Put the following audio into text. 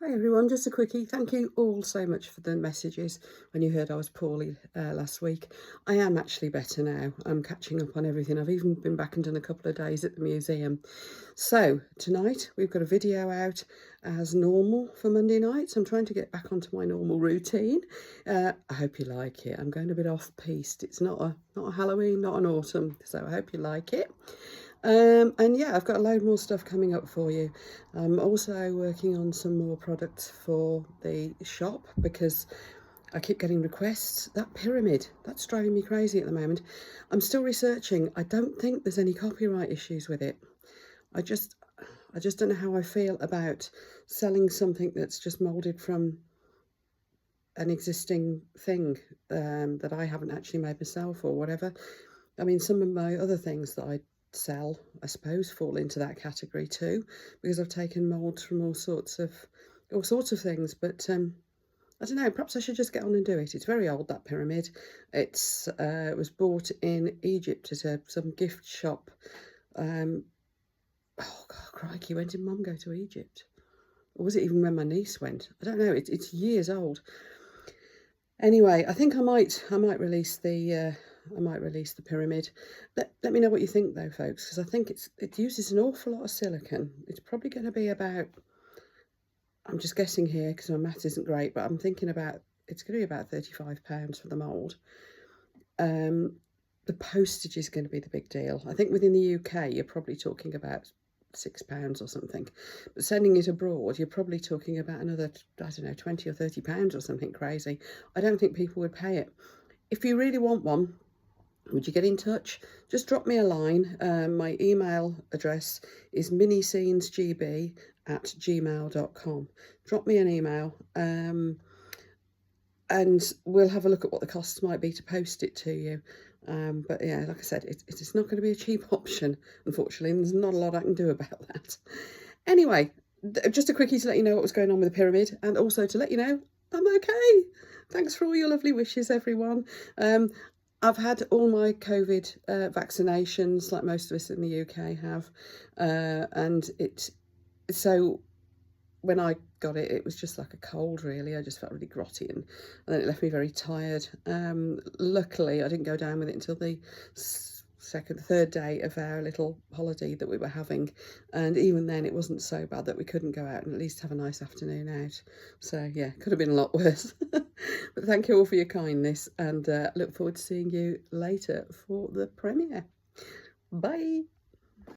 Hi everyone, just a quickie. Thank you all so much for the messages when you heard I was poorly last week. I am actually better now. I'm catching up on everything. I've even been back and done a couple of days at the museum. So tonight we've got a video out as normal for Monday nights. I'm trying to get back onto my normal routine. I hope you like it. I'm going a bit off-piste. It's not a Halloween, not an autumn, so I hope you like it. And yeah, I've got a load more stuff coming up for you. I'm also working on some more products for the shop because I keep getting requests. That pyramid, that's driving me crazy at the moment. I'm still researching. I don't think there's any copyright issues with it. I just don't know how I feel about selling something that's just moulded from an existing thing that I haven't actually made myself or whatever. I mean, some of my other things that I sell, I suppose, fall into that category too, because I've taken moulds from all sorts of things. But I don't know. Perhaps I should just get on and do it. It's very old, that pyramid. It was bought in Egypt at some gift shop. Oh God, crikey! When did Mum go to Egypt? Or was it even when my niece went? I don't know. It's years old. Anyway, I think I might release the pyramid. Let me know what you think though, folks, because I think it uses an awful lot of silicone. It's probably going to be about, I'm just guessing here because my math isn't great, but I'm thinking about it's going to be about £35 for the mould. The postage is going to be the big deal. I think within the UK you're probably talking about £6 or something, but sending it abroad you're probably talking about another, I don't know, 20 or £30 or something crazy. I don't think people would pay it. If you really want one, would you get in touch? Just drop me a line. My email address is miniscenesgb@gmail.com. Drop me an email and we'll have a look at what the costs might be to post it to you. But yeah, like I said, it's not going to be a cheap option, unfortunately, and there's not a lot I can do about that. Anyway, just a quickie to let you know what was going on with the pyramid, and also to let you know I'm okay. Thanks for all your lovely wishes, everyone. I've had all my COVID vaccinations, like most of us in the UK have, and so when I got it, it was just like a cold, really. I just felt really grotty, and then it left me very tired. Luckily, I didn't go down with it until the third day of our little holiday that we were having, and even then it wasn't so bad that we couldn't go out and at least have a nice afternoon out. So yeah, could have been a lot worse. But thank you all for your kindness, and look forward to seeing you later for the premiere. Bye.